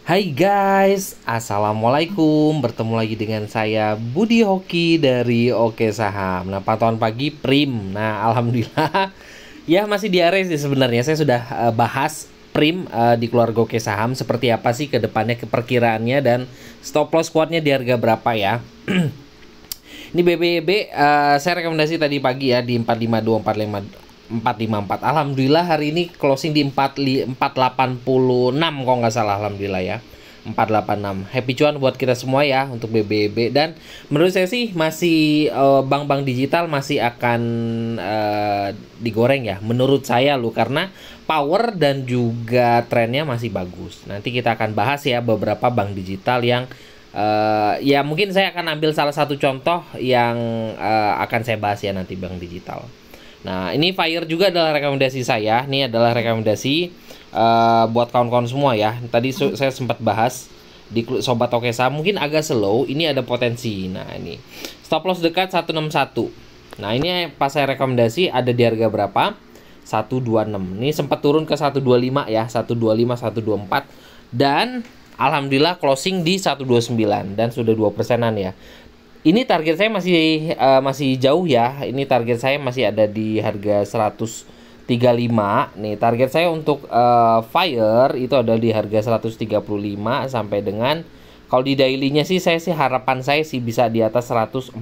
Hai guys, assalamualaikum. Bertemu lagi dengan saya Budi Hoki dari Oke Saham. Nah, pantauan pagi Prim. Nah, alhamdulillah ya masih di area sih sebenarnya. Saya sudah bahas Prim di keluarga Oke Saham seperti apa sih ke depannya perkiraannya dan stop loss kuatnya di harga berapa ya. Ini BBB saya rekomendasi tadi pagi ya di 452 454. Alhamdulillah hari ini closing di 486 kalau nggak salah, alhamdulillah ya. 486. Happy cuan buat kita semua ya untuk BBB. Dan menurut saya sih masih bank-bank digital masih akan digoreng ya. Menurut saya loh, karena power dan juga trennya masih bagus. Nanti kita akan bahas ya beberapa bank digital yang ya mungkin saya akan ambil salah satu contoh yang akan saya bahas ya nanti bank digital. Nah, ini Fire juga adalah rekomendasi saya. Ini adalah rekomendasi buat kawan-kawan semua ya. Tadi saya sempat bahas di Sobat Oke Saham, mungkin agak slow, ini ada potensi. Nah, ini stop loss dekat 161. Nah, ini pas saya rekomendasi ada di harga berapa? 126. Ini sempat turun ke 125 ya, 125, 124 dan alhamdulillah closing di 129 dan sudah 2%-an ya. Ini target saya masih jauh ya. Ini target saya masih ada di harga 135. Nih, target saya untuk Fire itu ada di harga 135 sampai dengan, kalau di daily-nya sih harapan saya sih bisa di atas 140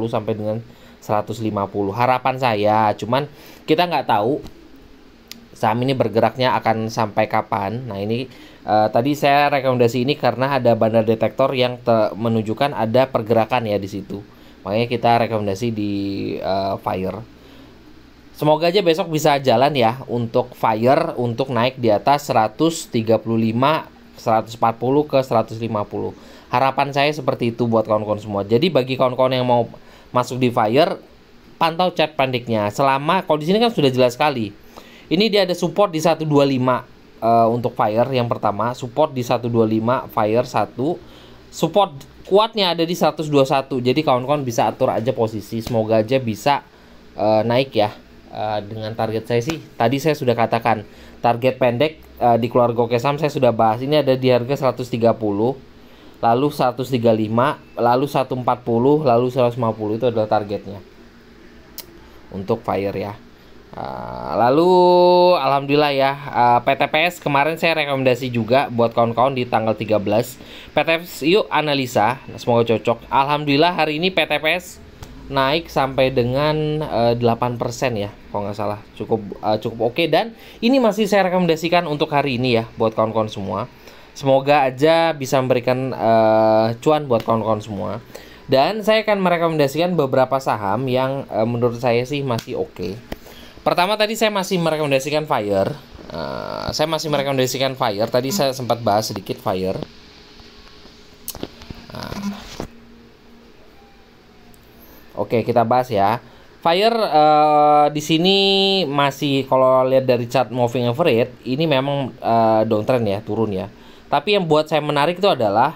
sampai dengan 150. Harapan saya, cuman kita nggak tahu saham ini bergeraknya akan sampai kapan. Nah, ini tadi saya rekomendasi ini karena ada bandar detektor yang menunjukkan ada pergerakan ya di situ. Makanya kita rekomendasi di Fire. Semoga aja besok bisa jalan ya untuk Fire untuk naik di atas 135, 140 ke 150. Harapan saya seperti itu buat kawan-kawan semua. Jadi bagi kawan-kawan yang mau masuk di Fire, pantau chart pendeknya. Selama kalau di sini kan sudah jelas sekali. Ini dia ada support di 125 untuk Fire yang pertama, support di 125 Fire 1. Support kuatnya ada di 121. Jadi kawan-kawan bisa atur aja posisi. Semoga aja bisa naik ya. Dengan target saya sih tadi saya sudah katakan, target pendek di keluarga Oke Saham saya sudah bahas. Ini ada di harga 130, lalu 135, lalu 140, lalu 150. Itu adalah targetnya untuk Fire ya. Lalu alhamdulillah ya, PTPS kemarin saya rekomendasi juga buat kawan-kawan di tanggal 13. PTPS yuk analisa, semoga cocok. Alhamdulillah hari ini PTPS naik sampai dengan 8% ya kalau nggak salah. Cukup oke, dan ini masih saya rekomendasikan untuk hari ini ya buat kawan-kawan semua. Semoga aja bisa memberikan cuan buat kawan-kawan semua. Dan saya akan merekomendasikan beberapa saham yang menurut saya sih masih oke. Pertama tadi saya masih merekomendasikan Fire. Tadi saya sempat bahas sedikit Fire. Oke, kita bahas ya. Fire di sini masih, kalau lihat dari chart moving average ini memang downtrend ya, turun ya. Tapi yang buat saya menarik itu adalah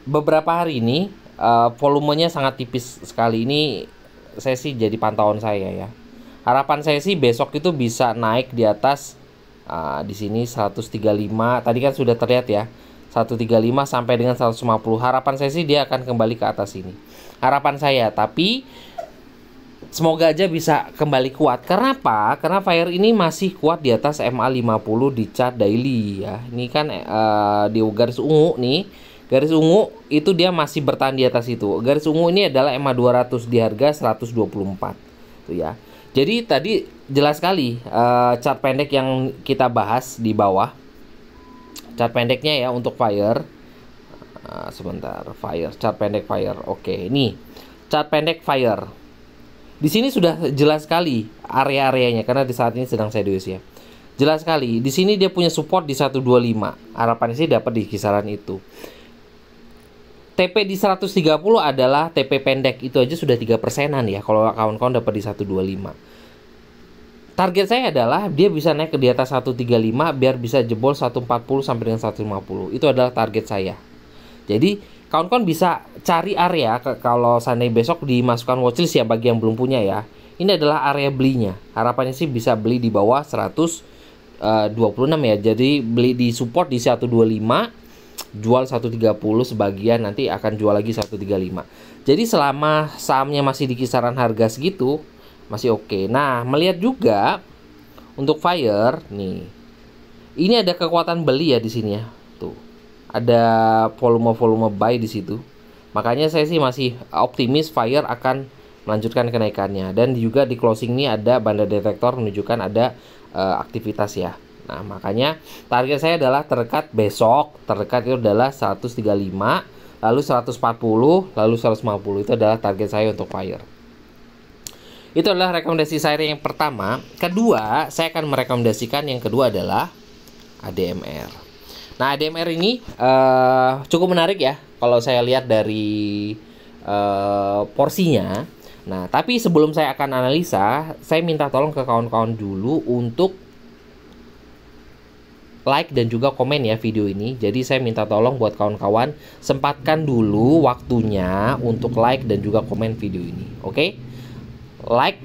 beberapa hari ini volumenya sangat tipis sekali. Ini saya sih jadi pantauan saya ya. Harapan saya sih besok itu bisa naik di atas di sini 135. Tadi kan sudah terlihat ya. 135 sampai dengan 150. Harapan saya sih dia akan kembali ke atas ini. Harapan saya, tapi semoga aja bisa kembali kuat. Karena apa? Karena Fire ini masih kuat di atas MA50 di chart daily ya. Ini kan di garis ungu nih. Garis ungu itu dia masih bertahan di atas itu. Garis ungu ini adalah MA200 di harga 124. Tuh ya. Jadi tadi jelas sekali chart pendek yang kita bahas di bawah. Chart pendeknya ya untuk Fire. Sebentar, Fire, chart pendek Fire. Oke, ini chart pendek Fire. Di sini sudah jelas sekali area-areanya karena di saat ini sedang sideways ya. Jelas sekali. Di sini dia punya support di 125. Harapannya sih dapat di kisaran itu. TP di 130 adalah TP pendek, itu aja sudah 3%-an ya kalau kawan-kawan dapat di 125. Target saya adalah dia bisa naik ke di atas 135 biar bisa jebol 140 sampai dengan 150. Itu adalah target saya. Jadi kawan-kawan bisa cari area kalau seandainya besok dimasukkan watchlist ya bagi yang belum punya ya. Ini adalah area belinya. Harapannya sih bisa beli di bawah 126 ya. Jadi beli di support di 125. jual 130, sebagian nanti akan jual lagi 135. Jadi selama sahamnya masih di kisaran harga segitu masih oke. Nah, melihat juga untuk Fire nih. Ini ada kekuatan beli ya di sini ya. Tuh. Ada volume buy di situ. Makanya saya sih masih optimis Fire akan melanjutkan kenaikannya. Dan juga di closing ini ada banda detektor menunjukkan ada aktivitas ya. Nah, makanya target saya adalah terdekat besok. Terdekat itu adalah 135, lalu 140, lalu 150. Itu adalah target saya untuk Fire. Itu adalah rekomendasi saya yang pertama. Kedua, saya akan merekomendasikan yang kedua adalah ADMR. Nah, ADMR ini cukup menarik ya kalau saya lihat dari porsinya. Nah, tapi sebelum saya akan analisa, saya minta tolong ke kawan-kawan dulu untuk like dan juga komen ya video ini. Jadi saya minta tolong buat kawan-kawan sempatkan dulu waktunya untuk like dan juga komen video ini. Oke? Like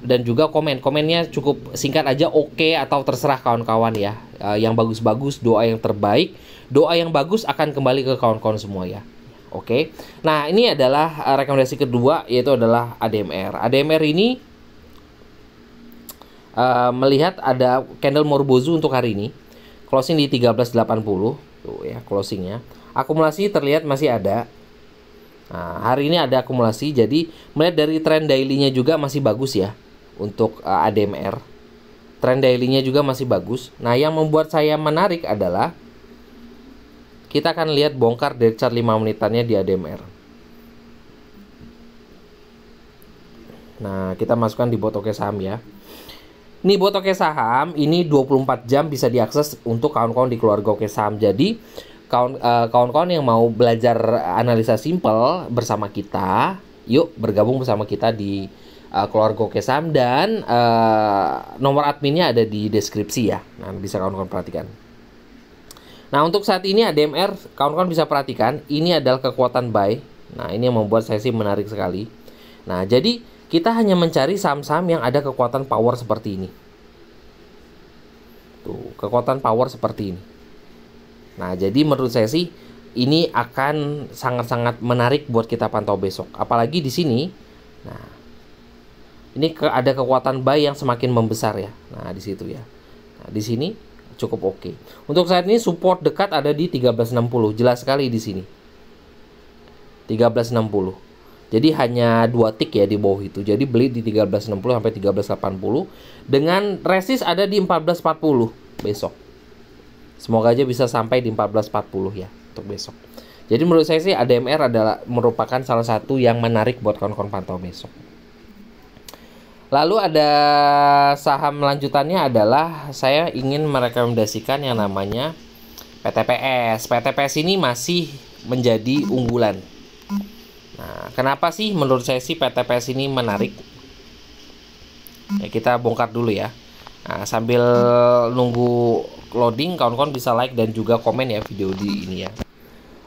dan juga komen. Komennya cukup singkat aja, oke, atau terserah kawan-kawan ya. Yang bagus-bagus, doa yang terbaik. Doa yang bagus akan kembali ke kawan-kawan semua ya. Oke. Nah, ini adalah rekomendasi kedua, yaitu adalah ADMR. ADMR ini melihat ada candle Morbozu untuk hari ini. Closing di 1380. Tuh ya, closingnya. Akumulasi terlihat masih ada. Nah, hari ini ada akumulasi. Jadi melihat dari trend daily-nya juga masih bagus ya untuk ADMR. Trend daily-nya juga masih bagus. Nah, yang membuat saya menarik adalah kita akan lihat bongkar dari chart 5 menitannya di ADMR. Nah, kita masukkan di bot oke saham ya. Ini bot oke saham, ini 24 jam bisa diakses untuk kawan-kawan di keluarga oke saham. Jadi kawan-kawan yang mau belajar analisa simple bersama kita, yuk bergabung bersama kita di keluarga oke saham, dan nomor adminnya ada di deskripsi ya. Nah, bisa kawan-kawan perhatikan. Nah, untuk saat ini ADMR, kawan-kawan bisa perhatikan, ini adalah kekuatan buy. Nah, ini yang membuat saya sih menarik sekali. Nah, jadi kita hanya mencari saham-saham yang ada kekuatan power seperti ini. Tuh, kekuatan power seperti ini. Nah, jadi menurut saya sih ini akan sangat-sangat menarik buat kita pantau besok. Apalagi di sini. Nah, ini ada kekuatan buy yang semakin membesar ya. Nah, di situ ya. Nah, di sini cukup oke. Untuk saat ini support dekat ada di 1360. Jelas sekali di sini. 1360. Jadi hanya 2 tick ya di bawah itu. Jadi beli di 1360 sampai 1380 dengan resist ada di 1440 besok. Semoga aja bisa sampai di 1440 ya untuk besok. Jadi menurut saya sih ADMR adalah merupakan salah satu yang menarik buat kawan-kawan pantau besok. Lalu ada saham lanjutannya adalah saya ingin merekomendasikan yang namanya PTPS. PTPS ini masih menjadi unggulan. Nah, kenapa sih menurut saya sih PTPS ini menarik? Ya, kita bongkar dulu ya. Nah, sambil nunggu loading, kawan-kawan bisa like dan juga komen ya video di ini ya.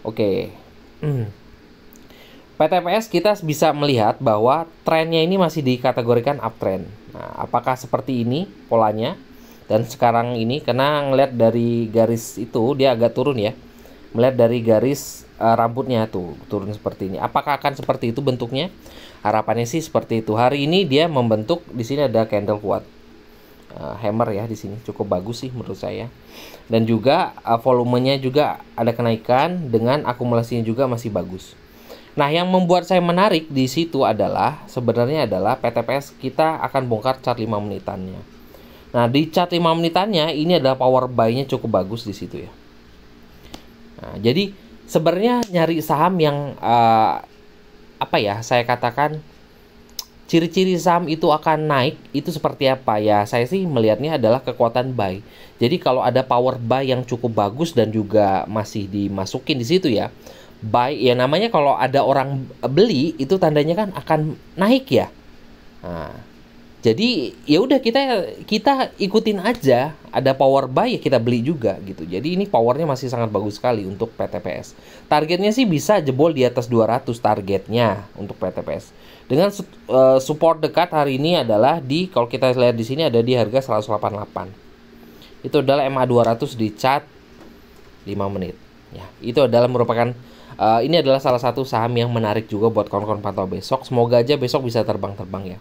Oke. PTPS kita bisa melihat bahwa trennya ini masih dikategorikan uptrend. Nah, apakah seperti ini polanya? Dan sekarang ini karena ngelihat dari garis itu dia agak turun ya. Melihat dari garis rambutnya tuh turun seperti ini. Apakah akan seperti itu bentuknya? Harapannya sih seperti itu. Hari ini dia membentuk, di sini ada candle kuat. Hammer ya di sini cukup bagus sih menurut saya. Dan juga volumenya juga ada kenaikan dengan akumulasinya juga masih bagus. Nah, yang membuat saya menarik di situ adalah sebenarnya adalah PTPS kita akan bongkar chart 5 menitannya. Nah, di chart 5 menitannya ini adalah power buy-nya cukup bagus di situ ya. Nah, jadi sebenarnya nyari saham yang saya katakan ciri-ciri saham itu akan naik itu seperti apa ya? Saya sih melihatnya adalah kekuatan buy. Jadi kalau ada power buy yang cukup bagus dan juga masih dimasukin di situ ya, buy ya namanya kalau ada orang beli itu tandanya kan akan naik ya. Nah, jadi ya udah kita ikutin aja, ada power buy ya kita beli juga gitu. Jadi ini powernya masih sangat bagus sekali untuk PTPS. Targetnya sih bisa jebol di atas 200 targetnya untuk PTPS. Dengan support dekat hari ini adalah kalau kita lihat di sini ada di harga 188. Itu adalah MA200 di chart 5 menit. Ya, itu adalah merupakan ini adalah salah satu saham yang menarik juga buat kawan-kawan pantau besok. Semoga aja besok bisa terbang-terbang ya.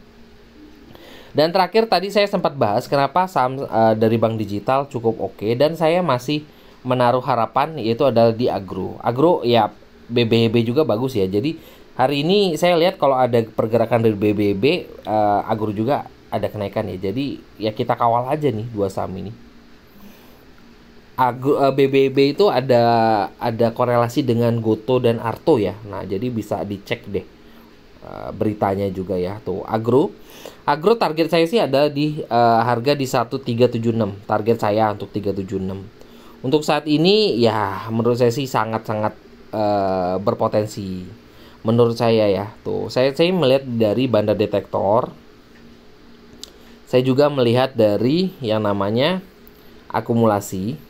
Dan terakhir tadi saya sempat bahas kenapa saham dari bank digital cukup oke, dan saya masih menaruh harapan yaitu adalah di agro. Agro ya BBB juga bagus ya. Jadi hari ini saya lihat kalau ada pergerakan dari BBB, agro juga ada kenaikan ya. Jadi ya kita kawal aja nih dua saham ini. BBB itu ada korelasi dengan Goto dan Arto ya. Nah, jadi bisa dicek deh beritanya juga ya. Tuh, Agro target saya sih ada di harga di 1376. Target saya untuk 376. Untuk saat ini ya menurut saya sih sangat-sangat berpotensi. Menurut saya ya. Tuh, saya melihat dari banda detektor. Saya juga melihat dari yang namanya akumulasi.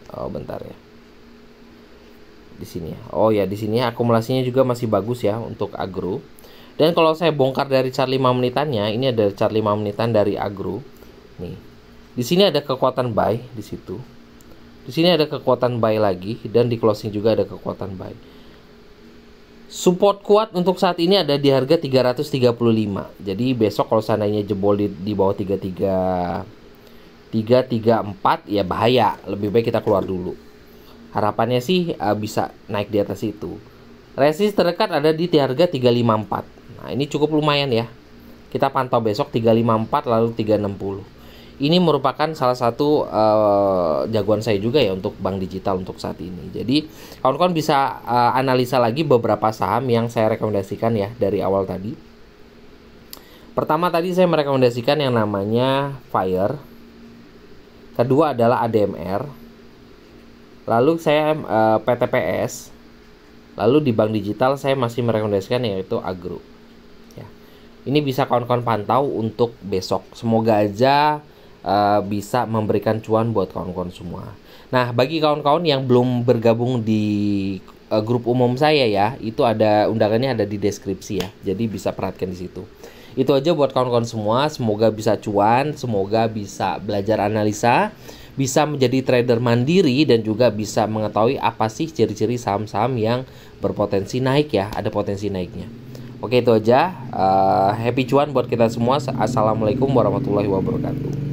Oh, bentar ya. Di sini ya. Oh ya, di sini akumulasinya juga masih bagus ya untuk agro. Dan kalau saya bongkar dari chart 5 menitannya, ini ada chart 5 menitan dari agro. Nih. Di sini ada kekuatan buy di situ. Di sini ada kekuatan buy lagi, dan di closing juga ada kekuatan buy. Support kuat untuk saat ini ada di harga 335. Jadi besok kalau seandainya jebol di bawah 334 ya bahaya, lebih baik kita keluar dulu. Harapannya sih bisa naik di atas itu. Resist terdekat ada di harga 354. Nah, ini cukup lumayan ya. Kita pantau besok 354 lalu 360. Ini merupakan salah satu jagoan saya juga ya untuk bank digital untuk saat ini. Jadi kawan-kawan bisa analisa lagi beberapa saham yang saya rekomendasikan ya dari awal tadi. Pertama tadi saya merekomendasikan yang namanya Fire. Kedua adalah ADMR. Lalu saya PTPS. Lalu di bank digital saya masih merekomendasikan yaitu Agro. Ya. Ini bisa kawan-kawan pantau untuk besok. Semoga aja bisa memberikan cuan buat kawan-kawan semua. Nah, bagi kawan-kawan yang belum bergabung di grup umum saya ya, itu ada undangannya ada di deskripsi ya. Jadi bisa perhatikan di situ. Itu aja buat kawan-kawan semua. Semoga bisa cuan, semoga bisa belajar analisa, bisa menjadi trader mandiri, dan juga bisa mengetahui apa sih ciri-ciri saham-saham yang berpotensi naik ya, ada potensi naiknya. Oke, itu aja. Happy cuan buat kita semua. Assalamualaikum warahmatullahi wabarakatuh.